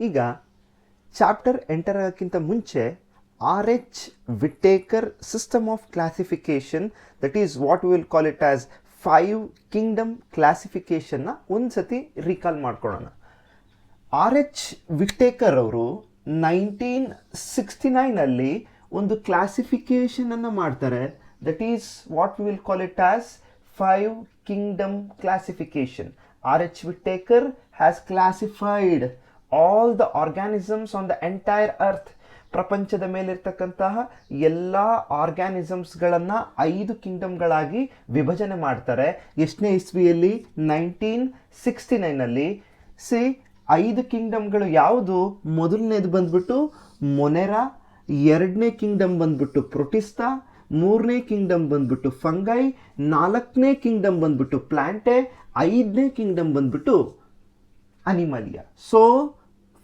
ಈಗ chapter enter ಆಗೋಕ್ಕಿಂತ ಮುಂಚೆ RH Whittaker system of classification, that is what will call it as 5 kingdom ಕ್ಲಾಸಿಫಿಕೇಶನ್ನ ಒಂದು ಸತಿ ರೀಕಾಲ್ ಮಾಡ್ಕೊಳ್ಳೋಣ. RH Whittaker ಅವರು 1969 ಒಂದು ಕ್ಲಾಸಿಫಿಕೇಶನನ್ನು ಮಾಡ್ತಾರೆ. That is what will call it as 5 Kingdom classification. RH Whittaker has classified all the organisms on the entire earth. ಪ್ರಪಂಚದ ಮೇಲಿರ್ತಕ್ಕಂತಹ ಎಲ್ಲ ಆರ್ಗ್ಯಾನಿಸಮ್ಸ್ಗಳನ್ನು 5 ಕಿಂಗ್ಡಮ್ಗಳಾಗಿ ವಿಭಜನೆ ಮಾಡ್ತಾರೆ. ಎಷ್ಟನೇ ಇಸ್ವಿಯಲ್ಲಿ? 1969. ಸಿ 5 ಕಿಂಗ್ಡಮ್ಗಳು ಯಾವುದು? ಮೊದಲನೇದು ಬಂದ್ಬಿಟ್ಟು ಮೊನೆರಾ, ಎರಡನೇ ಕಿಂಗ್ಡಮ್ ಬಂದ್ಬಿಟ್ಟು ಪ್ರೊಟಿಸ್ಟಾ, ಮೂರನೇ ಕಿಂಗ್ಡಮ್ ಬಂದ್ಬಿಟ್ಟು ಫಂಗೈ, ನಾಲ್ಕನೇ ಕಿಂಗ್ಡಮ್ ಬಂದ್ಬಿಟ್ಟು ಪ್ಲಾಂಟೆ, ಐದನೇ ಕಿಂಗ್ಡಮ್ ಬಂದ್ಬಿಟ್ಟು Animalia. So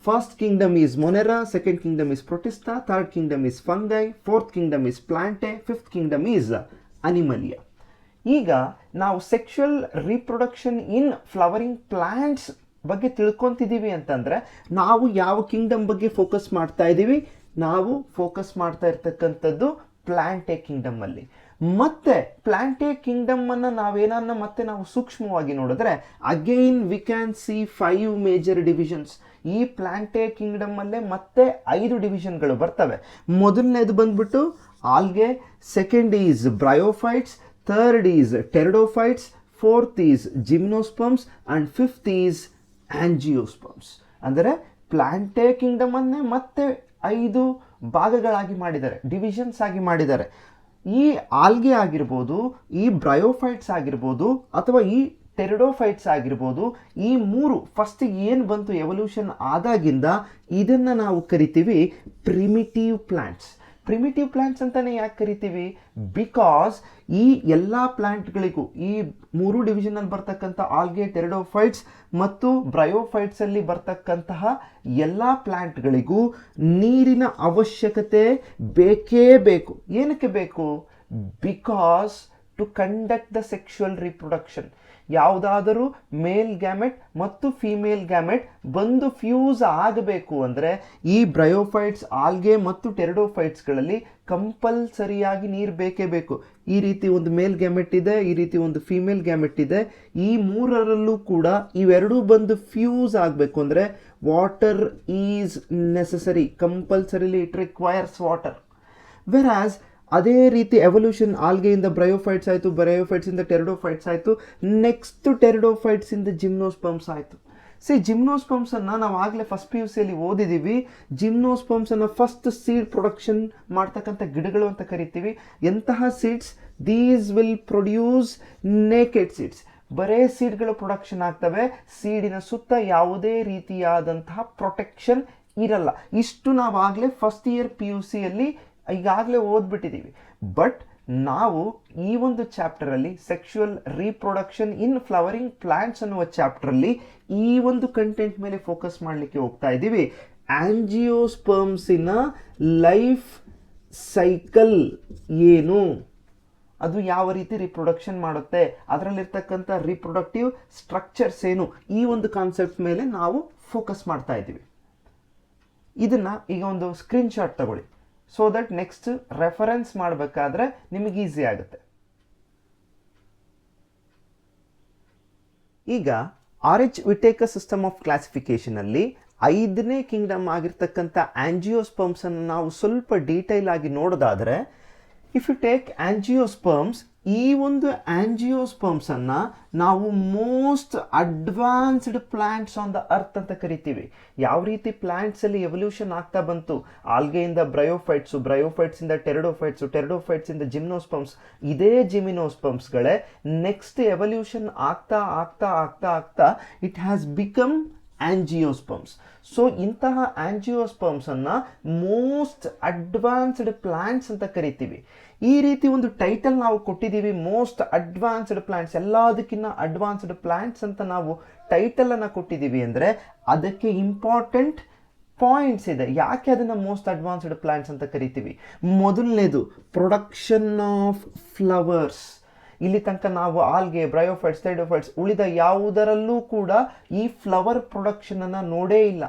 first kingdom is Monera, second kingdom is Protista, third kingdom is Fungi, fourth kingdom is Plantae, fifth kingdom is Animalia. ಈಗ ನಾವು sexual reproduction in flowering plants ಬಗ್ಗೆ ತಿಳ್ಕೊತಿದ್ದೀವಿ ಅಂತಂದರೆ ನಾವು ಯಾವ ಕಿಂಗ್ಡಮ್ ಬಗ್ಗೆ ಫೋಕಸ್ ಮಾಡ್ತಾ ಇದ್ದೀವಿ? ನಾವು ಫೋಕಸ್ ಮಾಡ್ತಾ ಇರ್ತಕ್ಕಂಥದ್ದು ಪ್ಲಾಂಟೆ ಕಿಂಗ್ಡಮ್ ಅಲ್ಲಿ. ಮತ್ತೆ ಪ್ಲಾಂಟೆ ಕಿಂಗ್ಡಮ್ ಅನ್ನು ನಾವೇನನ್ನ ಮತ್ತೆ ನಾವು ಸೂಕ್ಷ್ಮವಾಗಿ ನೋಡಿದ್ರೆ again we can see 5 major divisions. ಈ ಪ್ಲಾಂಟೆ ಕಿಂಗ್ಡಮ್ ಅಲ್ಲೇ ಮತ್ತೆ 5 ಡಿವಿಷನ್ಗಳು ಬರ್ತವೆ. ಮೊದಲನೇದು ಬಂದ್ಬಿಟ್ಟು algae, second is bryophytes, third is pteridophytes, fourth is gymnosperms and fifth is angiosperms. ಅಂದರೆ ಪ್ಲಾಂಟೆ ಕಿಂಗ್ಡಮ್ ಅನ್ನೇ ಮತ್ತೆ 5 ಭಾಗಗಳಾಗಿ ಮಾಡಿದ್ದಾರೆ, ಡಿವಿಷನ್ಸ್ ಆಗಿ ಮಾಡಿದ್ದಾರೆ. ಈ ಆಲ್ಗೆ ಆಗಿರ್ಬೋದು, ಈ ಬ್ರಯೋಫೈಟ್ಸ್ ಆಗಿರ್ಬೋದು, ಅಥವಾ ಈ ಟೆರಡೋಫೈಟ್ಸ್ ಆಗಿರ್ಬೋದು, ಈ 3 ಫಸ್ಟ್ ಏನು ಬಂತು ಎವಲ್ಯೂಷನ್ ಆದಾಗಿಂದ ಇದನ್ನು ನಾವು ಕರಿತೀವಿ ಪ್ರಿಮಿಟಿವ್ ಪ್ಲಾಂಟ್ಸ್. ಪ್ರಿಮಿಟಿವ್ ಪ್ಲಾಂಟ್ಸ್ ಅಂತಾನೆ ಯಾಕೆ ಕರಿತೀವಿ? ಬಿಕಾಸ್ ಈ ಎಲ್ಲ ಪ್ಲಾಂಟ್ಗಳಿಗೂ, ಈ 3 ಡಿವಿಷನಲ್ಲಿ ಬರ್ತಕ್ಕಂಥ ಆಲ್ಗೆ, ಟೆರಡೋಫೈಟ್ಸ್ ಮತ್ತು ಬ್ರಯೋಫೈಟ್ಸಲ್ಲಿ ಬರ್ತಕ್ಕಂತಹ ಎಲ್ಲ ಪ್ಲಾಂಟ್ಗಳಿಗೂ ನೀರಿನ ಅವಶ್ಯಕತೆ ಬೇಕೇ ಬೇಕು. ಏನಕ್ಕೆ ಬೇಕು? Because to conduct the sexual reproduction. ಯಾವುದಾದರೂ ಮೇಲ್ ಗ್ಯಾಮೆಟ್ ಮತ್ತು ಫಿಮೇಲ್ ಗ್ಯಾಮೆಟ್ ಬಂದು ಫ್ಯೂಸ್ ಆಗಬೇಕು ಅಂದರೆ ಈ ಬ್ರಯೋಫೈಟ್ಸ್, ಆಲ್ಗೆ ಮತ್ತು ಟೆರಡೋಫೈಟ್ಸ್ಗಳಲ್ಲಿ ಕಂಪಲ್ಸರಿಯಾಗಿ ನೀರು ಬೇಕೇ ಬೇಕು. ಈ ರೀತಿ ಒಂದು ಮೇಲ್ ಗ್ಯಾಮೆಟ್ ಇದೆ, ಈ ರೀತಿ ಒಂದು ಫಿಮೇಲ್ ಗ್ಯಾಮೆಟ್ ಇದೆ. ಈ 3ರಲ್ಲೂ ಕೂಡ ಇವೆರಡೂ ಬಂದು ಫ್ಯೂಸ್ ಆಗಬೇಕು ಅಂದರೆ water is necessary. Compulsorily it requires water. Whereas ಅದೇ ರೀತಿ ಎವಲ್ಯೂಷನ್ ಆಲ್ಗೆಯಿಂದ ಬ್ರಯೋಫೈಟ್ಸ್ ಆಯಿತು, ಬ್ರಯೋಫೈಟ್ಸಿಂದ ಟೆರಡೋಫೈಟ್ಸ್ ಆಯಿತು, ನೆಕ್ಸ್ಟ್ ಟೆರಡೋಫೈಟ್ಸಿಂದ ಜಿಮ್ನೋಸ್ಪಮ್ಸ್ ಆಯಿತು. ಜಿಮ್ನೋಸ್ಪಮ್ಸನ್ನು ನಾವು ಆಗಲೇ ಫಸ್ಟ್ PUC ಯಲ್ಲಿ ಓದಿದ್ದೀವಿ. ಜಿಮ್ನೋಸ್ಪಮ್ಸನ್ನು ಫಸ್ಟ್ ಸೀಡ್ ಪ್ರೊಡಕ್ಷನ್ ಮಾಡ್ತಕ್ಕಂಥ ಗಿಡಗಳು ಅಂತ ಕರಿತೀವಿ. ಎಂತಹ seeds? These will produce naked seeds. ಬರೇ ಸೀಡ್ಗಳು ಪ್ರೊಡಕ್ಷನ್ ಆಗ್ತವೆ, ಸೀಡಿನ ಸುತ್ತ ಯಾವುದೇ ರೀತಿಯಾದಂತಹ ಪ್ರೊಟೆಕ್ಷನ್ ಇರಲ್ಲ. ಇಷ್ಟು ನಾವು ಆಗಲೇ ಫಸ್ಟ್ ಇಯರ್ PUC ಯಲ್ಲಿ ಈಗಾಗಲೇ ಓದ್ಬಿಟ್ಟಿದ್ದೀವಿ. ಬಟ್ ನಾವು ಈ ಒಂದು ಚಾಪ್ಟರಲ್ಲಿ sexual reproduction in flowering plants ಅನ್ನುವ ಚಾಪ್ಟರಲ್ಲಿ ಈ ಒಂದು ಕಂಟೆಂಟ್ ಮೇಲೆ ಫೋಕಸ್ ಮಾಡಲಿಕ್ಕೆ ಹೋಗ್ತಾ ಇದ್ದೀವಿ. ಆಂಜಿಯೋಸ್ಪರ್ಮ್ಸಿನ ಲೈಫ್ ಸೈಕಲ್ ಏನು, ಅದು ಯಾವ ರೀತಿ ರಿಪ್ರೊಡಕ್ಷನ್ ಮಾಡುತ್ತೆ, ಅದರಲ್ಲಿರ್ತಕ್ಕಂಥ ರಿಪ್ರೊಡಕ್ಟಿವ್ ಸ್ಟ್ರಕ್ಚರ್ಸ್ ಏನು, ಈ ಒಂದು ಕಾನ್ಸೆಪ್ಟ್ ಮೇಲೆ ನಾವು ಫೋಕಸ್ ಮಾಡ್ತಾ ಇದ್ದೀವಿ. ಇದನ್ನು ಈಗ ಒಂದು ಸ್ಕ್ರೀನ್ಶಾಟ್ ತಗೊಳ್ಳಿ, ಸೊ ದಟ್ ನೆಕ್ಸ್ಟ್ ರೆಫರೆನ್ಸ್ ಮಾಡಬೇಕಾದ್ರೆ ನಿಮಗೆ ಈಸಿ ಆಗುತ್ತೆ. ಈಗ RH Whittaker system of classification ಅಲ್ಲಿ 5ನೇ ಕಿಂಗ್ಡಮ್ ಆಗಿರ್ತಕ್ಕಂಥ ಆಂಜಿಯೋಸ್ಪರ್ಮ್ಸ್ ಅನ್ನು ನಾವು ಸ್ವಲ್ಪ ಡೀಟೇಲ್ ಆಗಿ ನೋಡೋದಾದರೆ, ಇಫ್ ಯು ಟೇಕ್ ಆಂಜಿಯೋಸ್ಪರ್ಮ್ಸ್, ಈ ಒಂದು ಆಂಜಿಯೋಸ್ಪರ್ಮ್ಸ್ ಅನ್ನ ನಾವು most advanced plants on the earth ಅಂತ ಕರಿತೀವಿ. ಯಾವ ರೀತಿ ಪ್ಲಾಂಟ್ಸ್ ಅಲ್ಲಿ ಎವಲ್ಯೂಷನ್ ಆಗ್ತಾ ಬಂತು, ಆಲ್ಗೆಯಿಂದ ಬ್ರಯೋಫೈಟ್ಸ್, ಬ್ರಯೋಫೈಟ್ಸ್ ಇಂದ ಟೆರಡೋಫೈಟ್ಸ್, ಟೆರಡೋಫೈಟ್ಸ್ ಇಂದ ಜಿಮ್ನೋಸ್ಪರ್ಮ್ಸ್, ಇದೇ ಜಿಮಿನೋಸ್ಪರ್ಮ್ಸ್ಗಳೇ ನೆಕ್ಸ್ಟ್ ಎವಲ್ಯೂಷನ್ ಆಗ್ತಾ ಆಗ್ತಾ ಆಗ್ತಾ ಆಗ್ತಾ ಇಟ್ ಹ್ಯಾಸ್ ಬಿಕಮ್ ಆಂಜಿಯೋಸ್ಪರ್ಮ್ಸ್. ಸೊ ಇಂತಹ ಆಂಜಿಯೋಸ್ಪರ್ಮ್ಸ್ ಅನ್ನ ಮೋಸ್ಟ್ ಅಡ್ವಾನ್ಸ್ಡ್ ಪ್ಲಾಂಟ್ಸ್ ಅಂತ ಕರಿತೀವಿ. ಈ ರೀತಿ ಒಂದು ಟೈಟಲ್ ನಾವು ಕೊಟ್ಟಿದ್ದೀವಿ, ಮೋಸ್ಟ್ ಅಡ್ವಾನ್ಸ್ಡ್ ಪ್ಲಾಂಟ್ಸ್, ಎಲ್ಲದಕ್ಕಿಂತ ಅಡ್ವಾನ್ಸ್ಡ್ ಪ್ಲಾಂಟ್ಸ್ ಅಂತ ನಾವು ಟೈಟಲ್ ಅನ್ನು ಕೊಟ್ಟಿದ್ದೀವಿ ಅಂದರೆ ಅದಕ್ಕೆ ಇಂಪಾರ್ಟೆಂಟ್ ಪಾಯಿಂಟ್ಸ್ ಇದೆ. ಯಾಕೆ ಅದನ್ನು ಮೋಸ್ಟ್ ಅಡ್ವಾನ್ಸ್ಡ್ ಪ್ಲಾಂಟ್ಸ್ ಅಂತ ಕರಿತೀವಿ? ಮೊದಲನೇದು ಪ್ರೊಡಕ್ಷನ್ ಆಫ್ ಫ್ಲವರ್ಸ್. ಇಲ್ಲಿ ತನಕ ನಾವು ಆಲ್ಗೆ, ಬ್ರಯೋಫೈಟ್ಸ್, ಟೆರಡೋಫೈಟ್ಸ್ ಉಳಿದ ಯಾವುದರಲ್ಲೂ ಕೂಡ ಈ ಫ್ಲವರ್ ಪ್ರೊಡಕ್ಷನ್ ಅನ್ನು ನೋಡೇ ಇಲ್ಲ.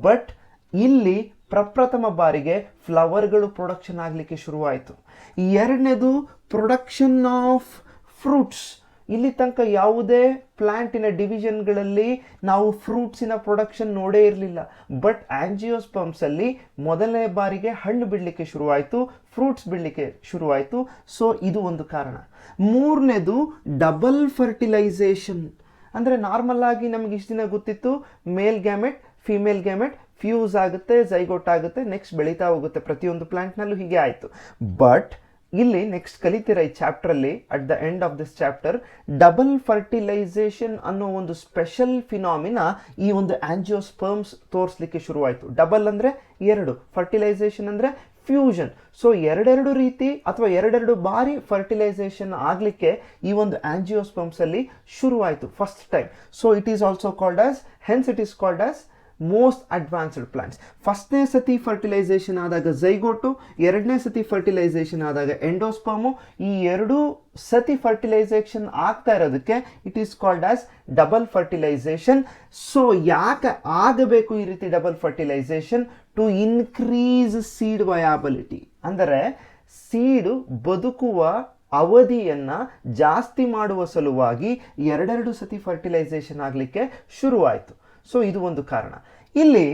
ಬಟ್ ಇಲ್ಲಿ ಪ್ರಪ್ರಥಮ ಬಾರಿಗೆ ಫ್ಲವರ್ಗಳು ಪ್ರೊಡಕ್ಷನ್ ಆಗಲಿಕ್ಕೆ ಶುರುವಾಯಿತು. ಎರಡನೇದು ಪ್ರೊಡಕ್ಷನ್ ಆಫ್ ಫ್ರೂಟ್ಸ್. ಇಲ್ಲಿ ತನಕ ಯಾವುದೇ ಪ್ಲಾಂಟಿನ ಡಿವಿಷನ್ಗಳಲ್ಲಿ ನಾವು ಫ್ರೂಟ್ಸಿನ ಪ್ರೊಡಕ್ಷನ್ ನೋಡೇ ಇರಲಿಲ್ಲ. ಬಟ್ ಆಂಜಿಯೋಸ್ಪರ್ಮ್ಸಲ್ಲಿ ಮೊದಲನೇ ಬಾರಿಗೆ ಹಣ್ಣು ಬಿಡಲಿಕ್ಕೆ ಶುರುವಾಯಿತು, ಫ್ರೂಟ್ಸ್ ಬಿಡಲಿಕ್ಕೆ ಶುರುವಾಯಿತು. ಸೊ ಇದು ಒಂದು ಕಾರಣ. ಮೂರನೇದು ಡಬಲ್ ಫರ್ಟಿಲೈಸೇಷನ್. ಅಂದರೆ ನಾರ್ಮಲ್ ಆಗಿ ನಮ್ಗೆ ಇಷ್ಟು ದಿನ ಗೊತ್ತಿತ್ತು, ಮೇಲ್ ಗ್ಯಾಮೆಟ್ ಫಿಮೇಲ್ ಗ್ಯಾಮೆಟ್ ಫ್ಯೂಸ್ ಆಗುತ್ತೆ, ಝೈಗೋಟ್ ಆಗುತ್ತೆ, ನೆಕ್ಸ್ಟ್ ಬೆಳೀತಾ ಹೋಗುತ್ತೆ. ಪ್ರತಿಯೊಂದು ಪ್ಲಾಂಟ್ನಲ್ಲೂ ಹೀಗೆ ಆಯಿತು. ಬಟ್ ಇಲ್ಲಿ ನೆಕ್ಸ್ಟ್ ಕಲಿತೀರ ಈ ಚಾಪ್ಟ್ರಲ್ಲಿ, at the end of this chapter, double fertilization ಅನ್ನೋ ಒಂದು ಸ್ಪೆಷಲ್ ಫಿನಾಮಿನ ಈ ಒಂದು ಆಂಜಿಯೋಸ್ಪರ್ಮ್ಸ್ ತೋರಿಸ್ಲಿಕ್ಕೆ ಶುರುವಾಯಿತು. ಡಬಲ್ ಅಂದರೆ ಎರಡು, ಫರ್ಟಿಲೈಸೇಷನ್ ಅಂದರೆ ಫ್ಯೂಷನ್. ಸೊ ಎರಡೆರಡು ರೀತಿ ಅಥವಾ ಎರಡೆರಡು ಬಾರಿ ಫರ್ಟಿಲೈಸೇಷನ್ ಆಗಲಿಕ್ಕೆ ಈ ಒಂದು ಆಂಜಿಯೋಸ್ಪರ್ಮ್ಸ್ ಅಲ್ಲಿ ಶುರುವಾಯಿತು first time. So it is also called as, hence it is called as most advanced plants. ಫಸ್ಟ್ನೇ ಸತಿ ಫರ್ಟಿಲೈಸೇಷನ್ ಆದಾಗ ಝೈಗೋಟು, ಎರಡನೇ ಸತಿ ಫರ್ಟಿಲೈಸೇಷನ್ ಆದಾಗ ಎಂಡೋಸ್ಪರ್ಮು. ಈ ಎರಡೂ ಸತಿ ಫರ್ಟಿಲೈಸೇಷನ್ ಆಗ್ತಾ ಇರೋದಕ್ಕೆ it is called as double fertilisation. So ಯಾಕೆ ಆಗಬೇಕು ಈ ರೀತಿ double fertilisation? To increase seed viability. ಅಂದರೆ ಸೀಡು ಬದುಕುವ ಅವಧಿಯನ್ನ ಜಾಸ್ತಿ ಮಾಡುವ ಸಲುವಾಗಿ ಎರಡೆರಡು ಸತಿ ಫರ್ಟಿಲೈಸೇಷನ್ ಆಗಲಿಕ್ಕೆ ಶುರುವಾಯಿತು. ಸೊ ಇದು ಒಂದು ಕಾರಣ. ಇಲ್ಲಿ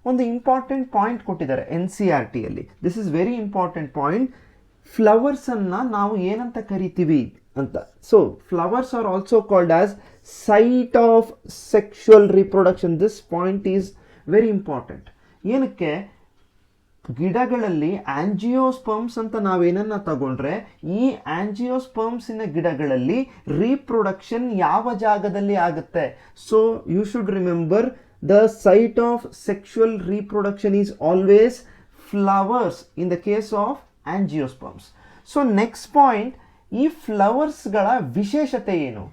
ಒಂದು ಇಂಪಾರ್ಟೆಂಟ್ ಪಾಯಿಂಟ್ ಕೊಟ್ಟಿದ್ದಾರೆ NCERTಯಲ್ಲಿ. This is very important point. ಫ್ಲವರ್ಸನ್ನು ನಾವು ಏನಂತ ಕರಿತೀವಿ ಅಂತ. So flowers are also called as site of sexual reproduction. This point is very important. ಏನಕ್ಕೆ? ಗಿಡಗಳಲ್ಲಿ ಆಂಜಿಯೋಸ್ಪರ್ಮ್ಸ್ ಅಂತ ನಾವೇನನ್ನ ತಗೊಂಡ್ರೆ, ಈ ಆಂಜಿಯೋಸ್ಪರ್ಮ್ಸಿನ ಗಿಡಗಳಲ್ಲಿ ರೀಪ್ರೊಡಕ್ಷನ್ ಯಾವ ಜಾಗದಲ್ಲಿ ಆಗುತ್ತೆ? So you should remember the site of sexual reproduction is always flowers in the case of angiosperms. So next point, ಈ ಫ್ಲವರ್ಸ್ಗಳ ವಿಶೇಷತೆ ಏನು?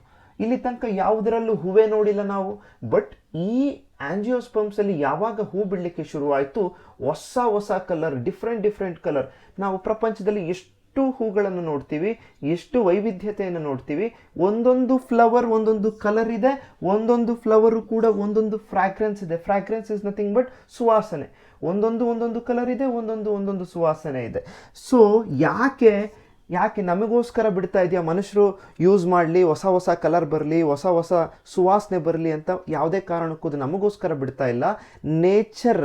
ಇಲ್ಲಿ ತನಕ ಯಾವುದರಲ್ಲೂ ಹೂವೇ ನೋಡಿಲ್ಲ ನಾವು. ಬಟ್ ಈ ಆಂಜಿಯೋಸ್ಪರ್ಮ್ಸ್ ಅಲ್ಲಿ ಯಾವಾಗ ಹೂ ಬಿಡಲಿಕ್ಕೆ ಶುರುವಾಯಿತು, ಹೊಸ ಹೊಸ ಕಲರ್, ಡಿಫ್ರೆಂಟ್ ಕಲರ್. ನಾವು ಪ್ರಪಂಚದಲ್ಲಿ ಎಷ್ಟು ಹೂಗಳನ್ನು ನೋಡ್ತೀವಿ, ಎಷ್ಟು ವೈವಿಧ್ಯತೆಯನ್ನು ನೋಡ್ತೀವಿ. ಒಂದೊಂದು ಫ್ಲವರ್ ಒಂದೊಂದು ಕಲರ್ ಇದೆ, ಒಂದೊಂದು ಫ್ಲವರು ಕೂಡ ಒಂದೊಂದು ಫ್ರಾಗ್ರೆನ್ಸ್ ಇದೆ. ಫ್ರಾಗ್ರೆನ್ಸ್ ಇಸ್ ನಥಿಂಗ್ ಬಟ್ ಸುವಾಸನೆ. ಒಂದೊಂದು ಕಲರ್ ಇದೆ, ಒಂದೊಂದು ಸುವಾಸನೆ ಇದೆ. ಸೊ ಯಾಕೆ ನಮಗೋಸ್ಕರ ಬಿಡ್ತಾ ಇದೆಯಾ? ಮನುಷ್ಯರು ಯೂಸ್ ಮಾಡಲಿ, ಹೊಸ ಕಲರ್ ಬರಲಿ, ಹೊಸ ಸುವಾಸನೆ ಬರಲಿ ಅಂತ ಯಾವುದೇ ಕಾರಣಕ್ಕೂ ಅದು ನಮಗೋಸ್ಕರ ಬಿಡ್ತಾ ಇಲ್ಲ. ನೇಚರ್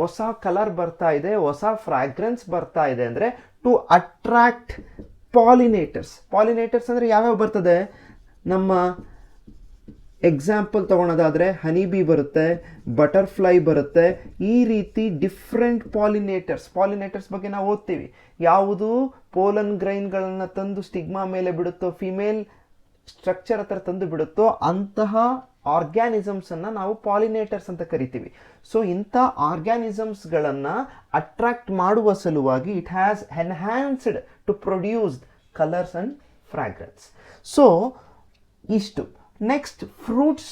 ಹೊಸ ಕಲರ್ ಬರ್ತಾ ಇದೆ, ಹೊಸ ಫ್ರಾಗ್ರೆನ್ಸ್ ಬರ್ತಾ ಇದೆ ಅಂದರೆ ಟು ಅಟ್ರಾಕ್ಟ್ ಪಾಲಿನೇಟರ್ಸ್. ಪಾಲಿನೇಟರ್ಸ್ ಅಂದರೆ ಯಾವ್ಯಾವ ಬರ್ತದೆ? ನಮ್ಮ ಎಕ್ಸಾಂಪಲ್ ತಗೊಳೋದಾದರೆ ಹನಿ ಬಿ ಬರುತ್ತೆ, ಬಟರ್ಫ್ಲೈ ಬರುತ್ತೆ. ಈ ರೀತಿ ಡಿಫ್ರೆಂಟ್ ಪಾಲಿನೇಟರ್ಸ್ ಬಗ್ಗೆ ನಾವು ಓದ್ತೀವಿ. ಯಾವುದು ಪೋಲನ್ ಗ್ರೈನ್ಗಳನ್ನು ತಂದು ಸ್ಟಿಗ್ಮಾ ಮೇಲೆ ಬಿಡುತ್ತೋ, ಫಿಮೇಲ್ ಸ್ಟ್ರಕ್ಚರ್ ಹತ್ರ ತಂದು ಬಿಡುತ್ತೋ, ಅಂತಹ ಆರ್ಗ್ಯಾನಿಸಮ್ಸನ್ನು ನಾವು ಪಾಲಿನೇಟರ್ಸ್ ಅಂತ ಕರಿತೀವಿ. ಸೊ ಇಂಥ ಆರ್ಗ್ಯಾನಿಸಮ್ಸ್ಗಳನ್ನು ಅಟ್ರಾಕ್ಟ್ ಮಾಡುವ ಸಲುವಾಗಿ it has enhanced to produced colours and fragrance. So ಇಷ್ಟು. ನೆಕ್ಸ್ಟ್ ಫ್ರೂಟ್ಸ್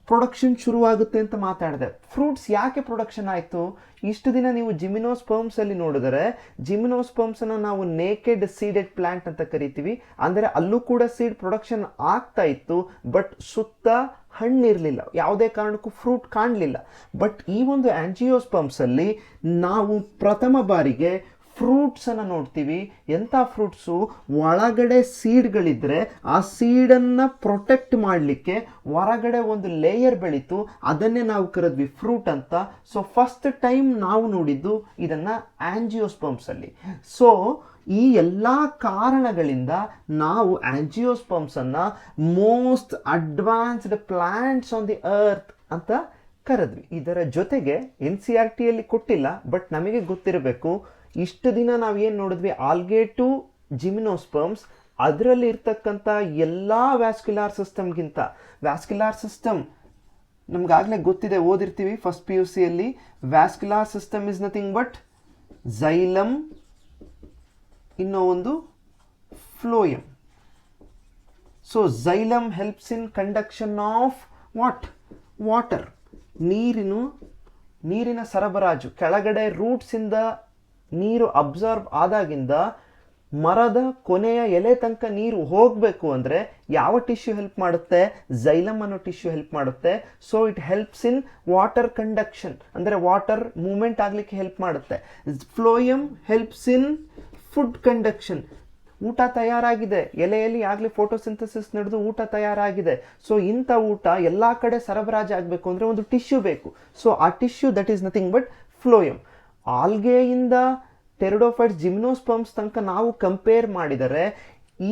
ಪ್ರೊಡಕ್ಷನ್ ಶುರುವಾಗುತ್ತೆ ಅಂತ ಮಾತಾಡಿದೆ. ಫ್ರೂಟ್ಸ್ ಯಾಕೆ ಪ್ರೊಡಕ್ಷನ್ ಆಯಿತು? ಇಷ್ಟು ದಿನ ನೀವು ಜಿಮಿನೋಸ್ಪರ್ಮ್ಸಲ್ಲಿ ನೋಡಿದರೆ, ಜಿಮಿನೋಸ್ಪರ್ಮ್ಸನ್ನು ನಾವು ನೇಕೆಡ್ ಸೀಡೆಡ್ ಪ್ಲಾಂಟ್ ಅಂತ ಕರಿತೀವಿ. ಅಂದರೆ ಅಲ್ಲೂ ಕೂಡ ಸೀಡ್ ಪ್ರೊಡಕ್ಷನ್ ಆಗ್ತಾ ಇತ್ತು, ಬಟ್ ಸುತ್ತ ಹಣ್ಣಿರಲಿಲ್ಲ, ಯಾವುದೇ ಕಾರಣಕ್ಕೂ ಫ್ರೂಟ್ ಕಾಣಲಿಲ್ಲ. ಬಟ್ ಈ ಒಂದು ಆಂಜಿಯೋಸ್ಪರ್ಮ್ಸಲ್ಲಿ ನಾವು ಪ್ರಥಮ ಬಾರಿಗೆ ಫ್ರೂಟ್ಸನ್ನು ನೋಡ್ತೀವಿ. ಎಂಥ ಫ್ರೂಟ್ಸು? ಒಳಗಡೆ ಸೀಡ್ಗಳಿದ್ರೆ ಆ ಸೀಡನ್ನು ಪ್ರೊಟೆಕ್ಟ್ ಮಾಡಲಿಕ್ಕೆ ಹೊರಗಡೆ ಒಂದು ಲೇಯರ್ ಬೆಳೀತು, ಅದನ್ನೇ ನಾವು ಕರೆದ್ವಿ ಫ್ರೂಟ್ ಅಂತ. ಸೊ ಫಸ್ಟ್ ಟೈಮ್ ನಾವು ನೋಡಿದ್ದು ಇದನ್ನು ಆಂಜಿಯೋಸ್ಪರ್ಮ್ಸಲ್ಲಿ. ಸೊ ಈ ಎಲ್ಲ ಕಾರಣಗಳಿಂದ ನಾವು ಆಂಜಿಯೋಸ್ಪರ್ಮ್ಸನ್ನು most advanced plants on the earth ಅಂತ ಕರೆದ್ವಿ. ಇದರ ಜೊತೆಗೆ NCERTಯಲ್ಲಿ ಕೊಟ್ಟಿಲ್ಲ, ಬಟ್ ನಮಗೆ ಗೊತ್ತಿರಬೇಕು. ಇಷ್ಟು ದಿನ ನಾವು ಏನು ನೋಡಿದ್ವಿ, ಆಲ್ಗೆ ಟು ಜಿಮಿನೋಸ್ಪರ್ಮ್ಸ್, ಅದರಲ್ಲಿ ಇರ್ತಕ್ಕಂಥ ಎಲ್ಲ ವ್ಯಾಸ್ಕ್ಯುಲಾರ್ ಸಿಸ್ಟಮ್ಗಿಂತ ವ್ಯಾಸ್ಕ್ಯುಲಾರ್ ಸಿಸ್ಟಮ್ ನಮ್ಗಾಗಲೇ ಗೊತ್ತಿದೆ, ಓದಿರ್ತೀವಿ ಫಸ್ಟ್ PUCಯಲ್ಲಿ. Vascular system is nothing but xylem, ಇನ್ನೂ ಒಂದು phloem. So xylem helps in conduction of water. ನೀರಿನ ಸರಬರಾಜು. ಕೆಳಗಡೆ ರೂಟ್ಸಿಂದ ನೀರು ಅಬ್ಸರ್ವ್ ಆದಾಗಿಂದ ಮರದ ಕೊನೆಯ ಎಲೆ ತನಕ ನೀರು ಹೋಗಬೇಕು ಅಂದರೆ ಯಾವ ಟಿಶ್ಯೂ ಹೆಲ್ಪ್ ಮಾಡುತ್ತೆ? ಝೈಲಮ್ ಅನ್ನೋ ಟಿಶ್ಯೂ ಹೆಲ್ಪ್ ಮಾಡುತ್ತೆ. So it helps in water conduction, ಅಂದರೆ ವಾಟರ್ ಮೂವ್ಮೆಂಟ್ ಆಗಲಿಕ್ಕೆ ಹೆಲ್ಪ್ ಮಾಡುತ್ತೆ. Phloem helps in food conduction. ಊಟ ತಯಾರಾಗಿದೆ, ಎಲೆಯಲ್ಲಿ ಆಗಲಿ ಫೋಟೋಸಿಂಥಸಿಸ್ ನಡೆದು ಊಟ ತಯಾರಾಗಿದೆ. ಸೊ ಇಂಥ ಊಟ ಎಲ್ಲ ಕಡೆ ಸರಬರಾಜು ಆಗಬೇಕು ಅಂದರೆ ಒಂದು ಟಿಶ್ಯೂ ಬೇಕು. ಸೊ ಆ tissue that is nothing but phloem. ಆಲ್ಗೆಯಿಂದ ಟೆರಿಡೋಫೈಟ್ಸ್, ಜಿಮ್ನೋಸ್ಪರ್ಮ್ಸ್ ತನಕ ನಾವು ಕಂಪೇರ್ ಮಾಡಿದರೆ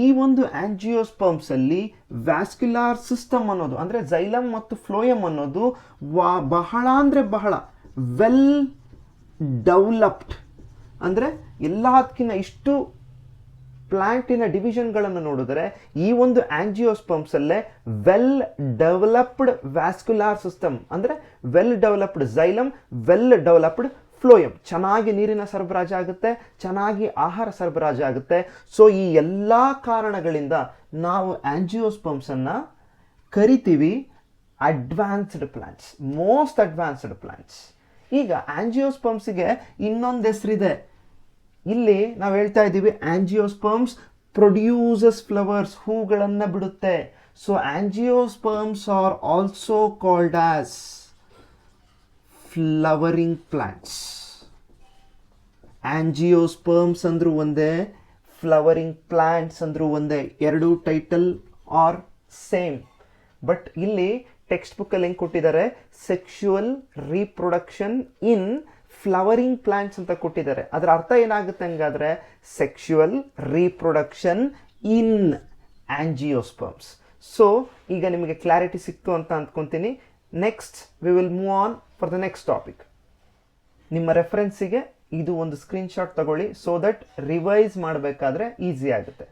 ಈ ಒಂದು ಆಂಜಿಯೋಸ್ಪರ್ಮ್ಸ್ ಅಲ್ಲಿ ವ್ಯಾಸ್ಕ್ಯುಲಾರ್ ಸಿಸ್ಟಮ್ ಅನ್ನೋದು ಅಂದರೆ ಝೈಲಮ್ ಮತ್ತು ಫ್ಲೋಯಮ್ ಅನ್ನೋದು ಬಹಳ ಅಂದರೆ ಬಹಳ ವೆಲ್ ಡೆವಲಪ್ಡ್. ಅಂದರೆ ಎಲ್ಲದಕ್ಕಿಂತ ಇಷ್ಟು ಪ್ಲಾಂಟಿನ ಡಿವಿಷನ್ಗಳನ್ನು ನೋಡಿದ್ರೆ ಈ ಒಂದು ಆಂಜಿಯೋಸ್ಪರ್ಮ್ಸ್ ಅಲ್ಲೇ ವೆಲ್ ಡೆವಲಪ್ಡ್ ವ್ಯಾಸ್ಕ್ಯುಲಾರ್ ಸಿಸ್ಟಮ್, ಅಂದರೆ well developed xylem, well developed phloem. ಚೆನ್ನಾಗಿ ನೀರಿನ ಸರಬರಾಜು ಆಗುತ್ತೆ, ಚೆನ್ನಾಗಿ ಆಹಾರ ಸರಬರಾಜು ಆಗುತ್ತೆ. ಸೊ ಈ ಎಲ್ಲ ಕಾರಣಗಳಿಂದ ನಾವು ಆಂಜಿಯೋಸ್ಪರ್ಮ್ಸನ್ನು ಕರಿತೀವಿ advanced plants, most advanced plants. ಈಗ ಆಂಜಿಯೋಸ್ಪರ್ಮ್ಸ್ಗೆ ಇನ್ನೊಂದು ಹೆಸರಿದೆ. ಇಲ್ಲಿ ನಾವು ಹೇಳ್ತಾ ಇದ್ದೀವಿ ಆಂಜಿಯೋಸ್ಪರ್ಮ್ಸ್ ಪ್ರೊಡ್ಯೂಸಸ್ ಫ್ಲವರ್ಸ್, ಹೂಗಳನ್ನು ಬಿಡುತ್ತೆ. So angiosperms are also called as flowering plants. Angiosperms ಅಂದ್ರೂ ಒಂದೇ, ಫ್ಲವರಿಂಗ್ ಪ್ಲಾಂಟ್ಸ್ ಅಂದ್ರೂ ಒಂದೇ. ಎರಡೂ ಟೈಟಲ್ ಆರ್ ಸೇಮ್. ಬಟ್ ಇಲ್ಲಿ ಟೆಕ್ಸ್ಟ್ ಬುಕ್ಕಲ್ಲಿ ಹೆಂಗೆ ಕೊಟ್ಟಿದ್ದಾರೆ, sexual reproduction in flowering plants ಅಂತ ಕೊಟ್ಟಿದ್ದಾರೆ. ಅದರ ಅರ್ಥ ಏನಾಗುತ್ತೆ ಹಂಗಾದ್ರೆ? Sexual reproduction in angiosperms. So ಈಗ ನಿಮಗೆ ಕ್ಲಾರಿಟಿ ಸಿಕ್ತು ಅಂತ ಅಂದ್ಕೊತೀನಿ. Next we will move on for the next topic. ನಿಮ್ಮ ರೆಫರೆನ್ಸಿಗೆ ಇದು ಒಂದು ಸ್ಕ್ರೀನ್ಶಾಟ್ ತಗೊಳ್ಳಿ, ಸೊ ದಟ್ ರಿವೈಸ್ ಮಾಡಬೇಕಾದ್ರೆ ಈಸಿ ಆಗುತ್ತೆ.